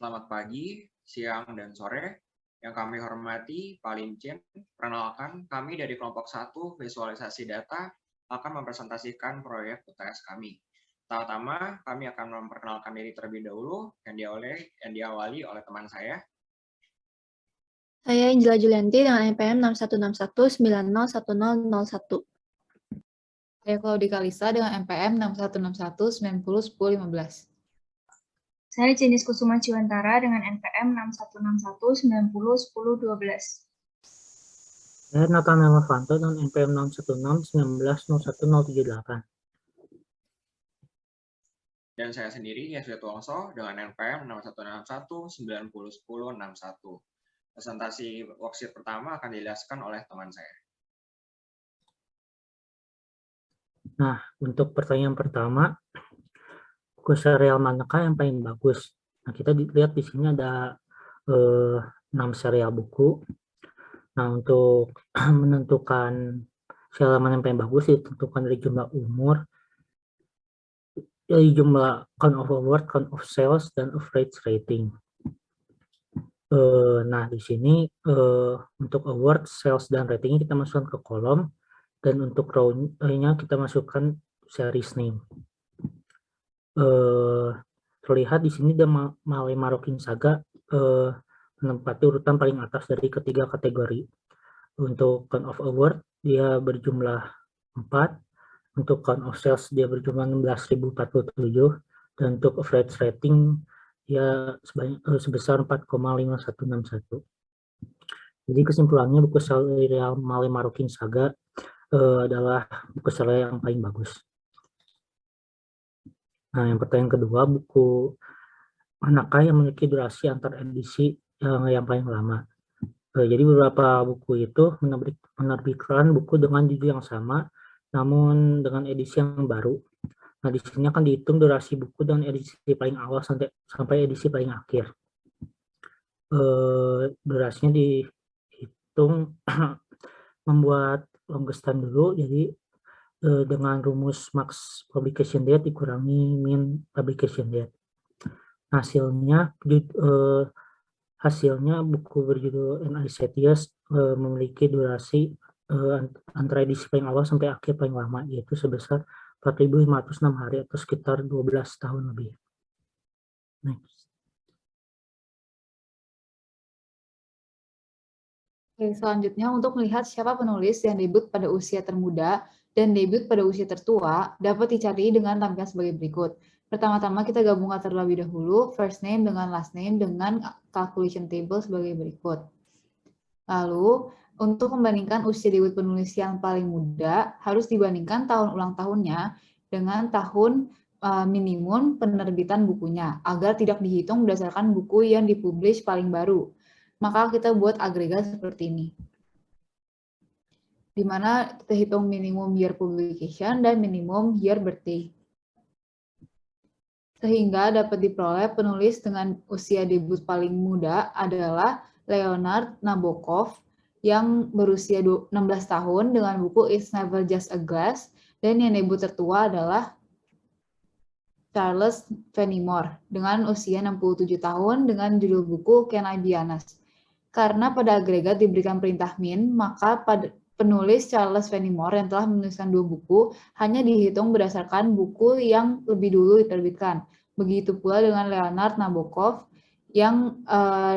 Selamat pagi, siang, dan sore. Yang kami hormati Pak Limcin, perkenalkan kami dari kelompok 1 visualisasi data akan mempresentasikan proyek UTS kami. Pertama-tama, kami akan memperkenalkan diri terlebih dahulu yang diawali oleh teman saya. Saya Angela Julianti dengan NPM 6161901001. Saya Claudia Kalisa dengan NPM 6161901015. Saya Jenis Kusuma Ciwantara dengan NPM 6161901012. Saya Nathanael Novanto dengan NPM 61619011078. Dan saya sendiri, Yesuit Wongso, dengan NPM 6161901061. Presentasi worksheet pertama akan dijelaskan oleh teman saya. Nah, untuk pertanyaan pertama, buku serial manakah yang paling bagus? Nah, kita lihat di sini ada 6 serial buku. Nah, untuk menentukan serial mana yang paling bagus ditentukan dari jumlah umur, dari jumlah count of award, count of sales, dan average rating. Nah, di sini untuk award, sales, dan ratingnya kita masukkan ke kolom, dan untuk row-nya kita masukkan series name. Terlihat di sini Malay Marokin Saga menempati urutan paling atas dari ketiga kategori. Untuk count of award dia berjumlah 4, untuk count of sales dia berjumlah 16.047, dan untuk average rating dia sebesar 4,5161. Jadi kesimpulannya buku serial Malay Marokin Saga adalah buku serial yang paling bagus. Nah, yang pertanyaan kedua, buku manakah yang memiliki durasi antar edisi yang paling lama? Jadi beberapa buku itu menerbitkan buku dengan judul yang sama, namun dengan edisi yang baru. Nah, di sini akan dihitung durasi buku dengan edisi paling awal sampai edisi paling akhir. Durasinya dihitung membuat longest time dulu, jadi dengan rumus max publication date dikurangi min publication date. Hasilnya buku berjudul N.I. Setias memiliki durasi antara edisi paling awal sampai akhir paling lama, yaitu sebesar 4.506 hari atau sekitar 12 tahun lebih. Next. Oke, selanjutnya untuk melihat siapa penulis yang debut pada usia termuda dan debut pada usia tertua dapat dicari dengan tampilan sebagai berikut. Pertama-tama kita gabungkan terlebih dahulu first name dengan last name dengan calculation table sebagai berikut. Lalu, untuk membandingkan usia debut penulis yang paling muda, harus dibandingkan tahun ulang tahunnya dengan tahun minimum penerbitan bukunya, agar tidak dihitung berdasarkan buku yang dipublish paling baru. Maka kita buat agregat seperti ini, di mana kita hitung minimum year publication dan minimum year birthday. Sehingga dapat diperoleh penulis dengan usia debut paling muda adalah Leonard Nabokov yang berusia 16 tahun dengan buku It's Never Just a Glass, dan yang debut tertua adalah Charles Fenimore dengan usia 67 tahun dengan judul buku Can I Be Honest? Karena pada agregat diberikan perintah min, maka pada penulis Charles Fenimore yang telah menuliskan 2 buku hanya dihitung berdasarkan buku yang lebih dulu diterbitkan. Begitu pula dengan Leonard Nabokov yang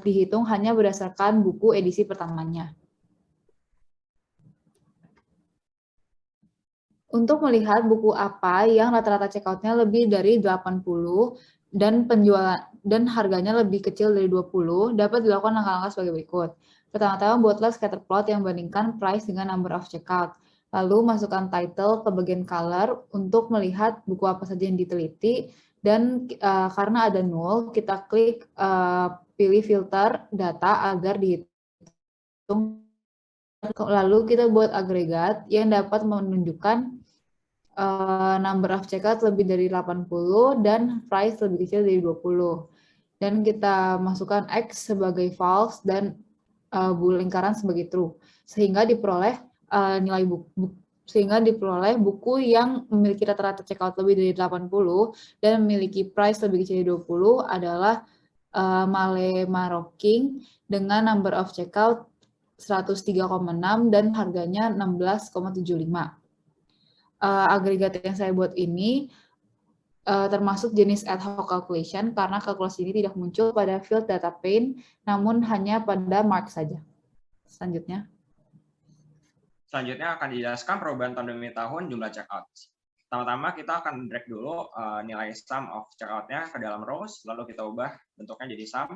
dihitung hanya berdasarkan buku edisi pertamanya. Untuk melihat buku apa yang rata-rata checkout-nya lebih dari 80 dan penjualan dan harganya lebih kecil dari 20, dapat dilakukan langkah-langkah sebagai berikut. Pertama-tama buatlah scatter plot yang bandingkan price dengan number of checkout. Lalu masukkan title ke bagian color untuk melihat buku apa saja yang diteliti, dan karena ada null, kita klik pilih filter data agar dihitung. Lalu kita buat agregat yang dapat menunjukkan number of checkout lebih dari 80 dan price lebih kecil dari 20. Dan kita masukkan X sebagai false dan lingkaran sebagai true. Sehingga diperoleh buku yang memiliki rata-rata checkout lebih dari 80 dan memiliki price lebih kecil dari 20 adalah Male Maroking dengan number of checkout 103,6 dan harganya 16,75. Agregat yang saya buat ini termasuk jenis ad hoc calculation karena kalkulasi ini tidak muncul pada field data pane, namun hanya pada mark saja. Selanjutnya akan dijelaskan perubahan tahun demi tahun jumlah checkout. Pertama-tama kita akan drag dulu nilai sum of checkout-nya ke dalam rows, lalu kita ubah bentuknya jadi sum.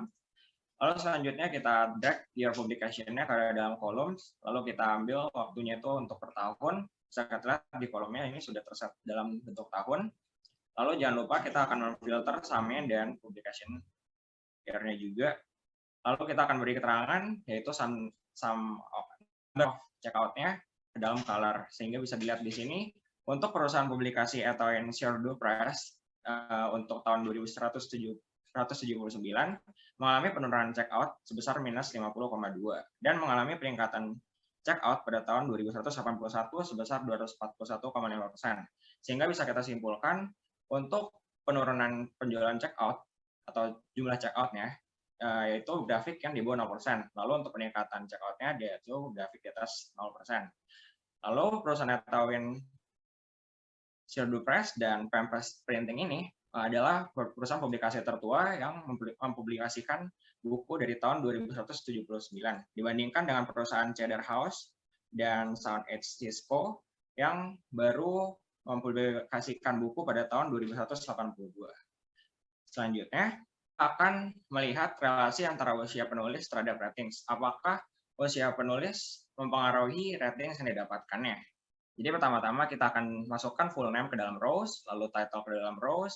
Lalu selanjutnya kita drag year publication-nya ke dalam columns, lalu kita ambil waktunya itu untuk per tahun. Bisa kita lihat di kolomnya ini sudah terset dalam bentuk tahun. Lalu jangan lupa kita akan memfilter sum-nya dan publication year-nya juga. Lalu kita akan beri keterangan yaitu sum of checkout-nya ke dalam color, sehingga bisa dilihat di sini untuk perusahaan publikasi atau Ensure Press untuk tahun 2179 mengalami penurunan checkout sebesar minus 50,2 dan mengalami peningkatan checkout pada tahun 2181 sebesar 241,5%. Sehingga bisa kita simpulkan untuk penurunan penjualan checkout atau jumlah checkout-nya yaitu grafik yang di bawah 0%. Lalu untuk peningkatan checkout-nya dia itu grafik di atas 0%. Lalu perusahaan atau Ensure Press dan Pempress Printing ini adalah perusahaan publikasi tertua yang mempublikasikan buku dari tahun 2179 dibandingkan dengan perusahaan Cedar House dan Sound Edge Cisco yang baru mempublikasikan buku pada tahun 2182. Selanjutnya akan melihat relasi antara usia penulis terhadap ratings. Apakah usia penulis mempengaruhi ratings yang didapatkannya? Jadi pertama-tama kita akan masukkan full name ke dalam rows, lalu title ke dalam rows,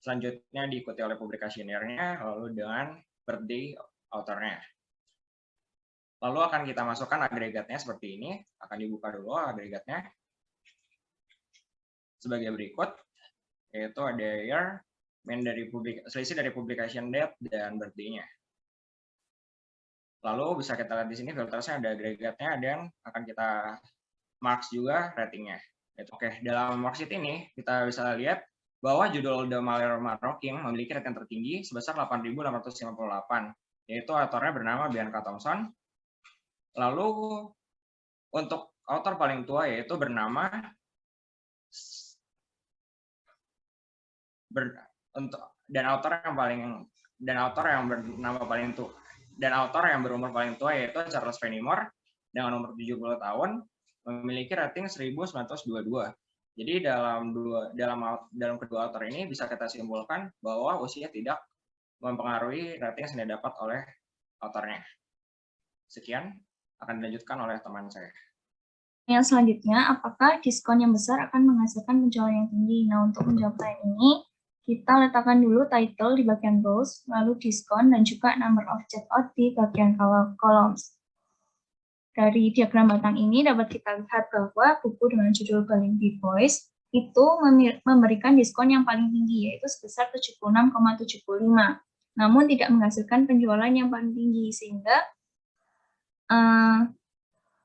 selanjutnya diikuti oleh publication year-nya, lalu dengan birthday author-nya. Lalu akan kita masukkan agregatnya seperti ini, akan dibuka dulu agregatnya. Sebagai berikut, yaitu ada year, selisih dari publication date dan birthday-nya. Lalu bisa kita lihat di sini filtersnya ada agregatnya dan akan kita marks juga ratingnya. Oke, dalam worksheet ini kita bisa lihat bahwa judul The Male Maroking memiliki rating tertinggi sebesar 8.858, yaitu autornya bernama Bianca Thompson. Lalu untuk autor paling tua yaitu bernama dan autor yang berumur paling tua yaitu Charles Fenimore dengan umur 70 tahun memiliki rating 1922. Jadi dalam kedua autor ini bisa kita simpulkan bahwa usia tidak mempengaruhi rating yang didapat oleh autornya. Sekian akan dilanjutkan oleh teman saya. Yang selanjutnya, apakah diskon yang besar akan menghasilkan penjualan yang tinggi? Nah, untuk menjawab pertanyaan ini, kita letakkan dulu title di bagian rows, lalu diskon dan juga number of checkout di bagian columns. Dari diagram batang ini dapat kita lihat bahwa buku dengan judul Balling Bee Boys itu memberikan diskon yang paling tinggi, yaitu sebesar 76,75. Namun tidak menghasilkan penjualan yang paling tinggi, sehingga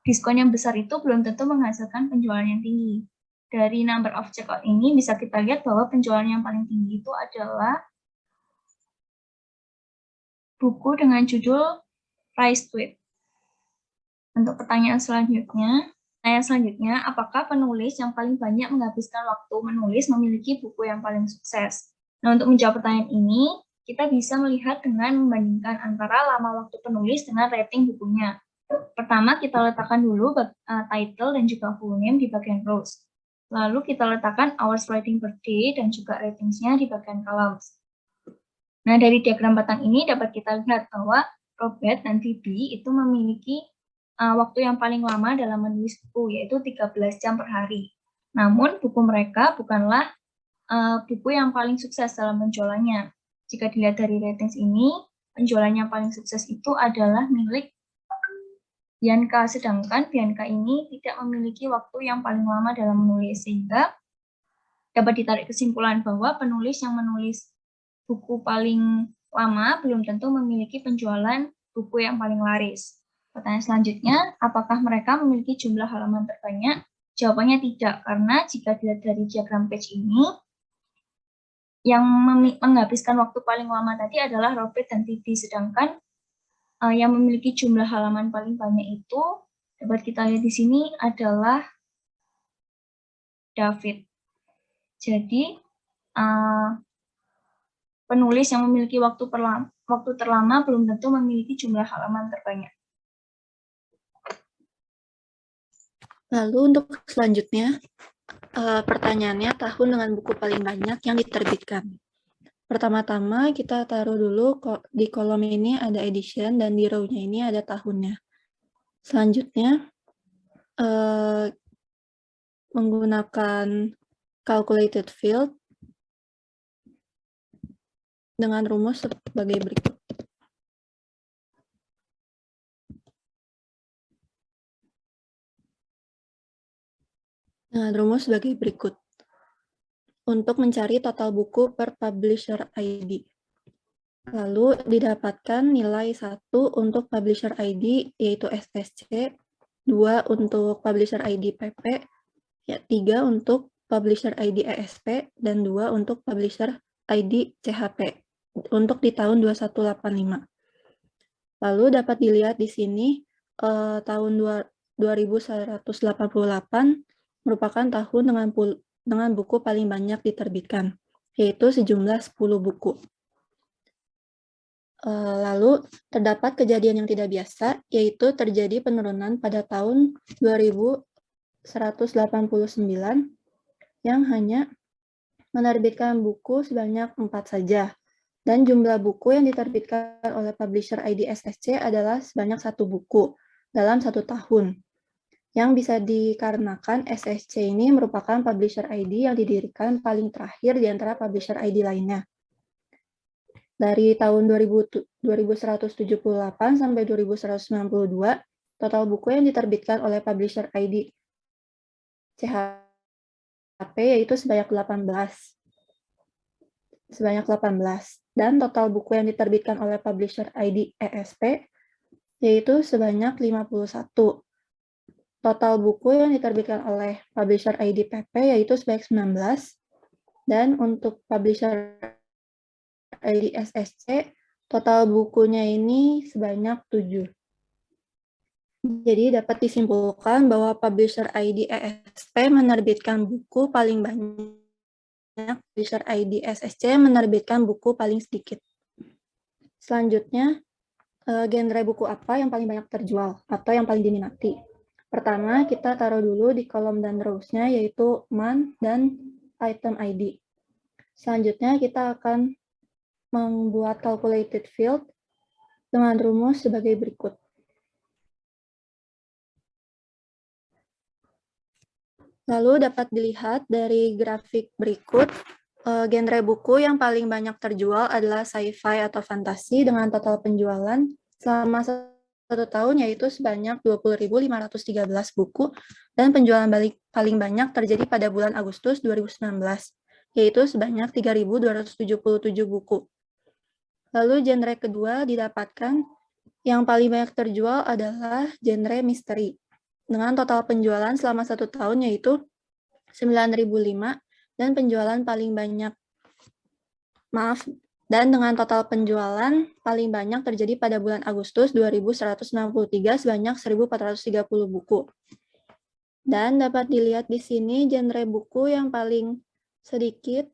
diskon yang besar itu belum tentu menghasilkan penjualan yang tinggi. Dari number of checkout ini bisa kita lihat bahwa penjualan yang paling tinggi itu adalah buku dengan judul Rise to It. Untuk pertanyaan selanjutnya, apakah penulis yang paling banyak menghabiskan waktu menulis memiliki buku yang paling sukses? Nah, untuk menjawab pertanyaan ini, kita bisa melihat dengan membandingkan antara lama waktu penulis dengan rating bukunya. Pertama, kita letakkan dulu title dan juga full name di bagian rows. Lalu kita letakkan hours writing per day dan juga ratingsnya di bagian columns. Nah, dari diagram batang ini dapat kita lihat bahwa Robert dan Phoebe itu memiliki waktu yang paling lama dalam menulis buku, yaitu 13 jam per hari. Namun, buku mereka bukanlah buku yang paling sukses dalam penjualannya. Jika dilihat dari ratings ini, penjualan yang paling sukses itu adalah milik Bianca, sedangkan Bianca ini tidak memiliki waktu yang paling lama dalam menulis, sehingga dapat ditarik kesimpulan bahwa penulis yang menulis buku paling lama belum tentu memiliki penjualan buku yang paling laris. Pertanyaan selanjutnya, apakah mereka memiliki jumlah halaman terbanyak? Jawabannya tidak, karena jika dilihat dari diagram page ini, yang menghabiskan waktu paling lama tadi adalah Robert dan Vivi, sedangkan yang memiliki jumlah halaman paling banyak itu dapat kita lihat di sini adalah David. Jadi penulis yang memiliki waktu terlama belum tentu memiliki jumlah halaman terbanyak. Lalu untuk selanjutnya, pertanyaannya tahun dengan buku paling banyak yang diterbitkan. Pertama-tama kita taruh dulu di kolom ini ada edition dan di row-nya ini ada tahunnya. Selanjutnya, menggunakan calculated field dengan rumus sebagai berikut. Dengan rumus sebagai berikut. Untuk mencari total buku per publisher ID. Lalu didapatkan nilai 1 untuk publisher ID yaitu SSC, 2 untuk publisher ID PP, 3 untuk publisher ID ESP, dan 2 untuk publisher ID CHP untuk di tahun 2185. Lalu dapat dilihat di sini tahun 2188 merupakan tahun dengan buku paling banyak diterbitkan, yaitu sejumlah 10 buku. Lalu terdapat kejadian yang tidak biasa, yaitu terjadi penurunan pada tahun 2189 yang hanya menerbitkan buku sebanyak 4 saja, dan jumlah buku yang diterbitkan oleh publisher ID SSC adalah sebanyak 1 buku dalam 1 tahun, yang bisa dikarenakan SSC ini merupakan publisher ID yang didirikan paling terakhir di antara publisher ID lainnya. Dari tahun 2178 sampai 2192, total buku yang diterbitkan oleh publisher ID CHP yaitu sebanyak 18. Dan total buku yang diterbitkan oleh publisher ID ESP yaitu sebanyak 51. Total buku yang diterbitkan oleh publisher ID PP yaitu sebanyak 19. Dan untuk publisher ID SSC, total bukunya ini sebanyak 7. Jadi dapat disimpulkan bahwa publisher ID ESP menerbitkan buku paling banyak, publisher ID SSC menerbitkan buku paling sedikit. Selanjutnya, genre buku apa yang paling banyak terjual atau yang paling diminati. Pertama, kita taruh dulu di kolom dan rows-nya yaitu month dan item ID. Selanjutnya, kita akan membuat calculated field dengan rumus sebagai berikut. Lalu dapat dilihat dari grafik berikut, genre buku yang paling banyak terjual adalah sci-fi atau fantasi dengan total penjualan selama 1 tahun yaitu sebanyak 20.513 buku, dan penjualan paling banyak terjadi pada bulan Agustus 2019, yaitu sebanyak 3.277 buku. Lalu genre kedua didapatkan yang paling banyak terjual adalah genre misteri, dengan total penjualan selama 1 tahun yaitu 9.005, dan penjualan paling banyak, dan dengan total penjualan paling banyak terjadi pada bulan Agustus 2163 sebanyak 1.430 buku. Dan dapat dilihat di sini genre buku yang paling sedikit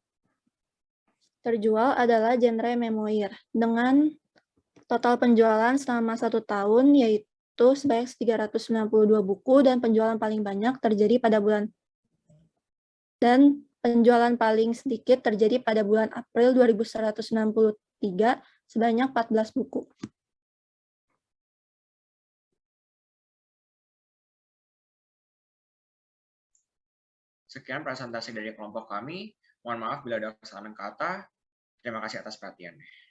terjual adalah genre memoir dengan total penjualan selama 1 tahun yaitu sebanyak 392 buku, dan penjualan paling banyak terjadi pada bulan penjualan paling sedikit terjadi pada bulan April 2163 sebanyak 14 buku. Sekian presentasi dari kelompok kami. Mohon maaf bila ada kesalahan kata. Terima kasih atas perhatiannya.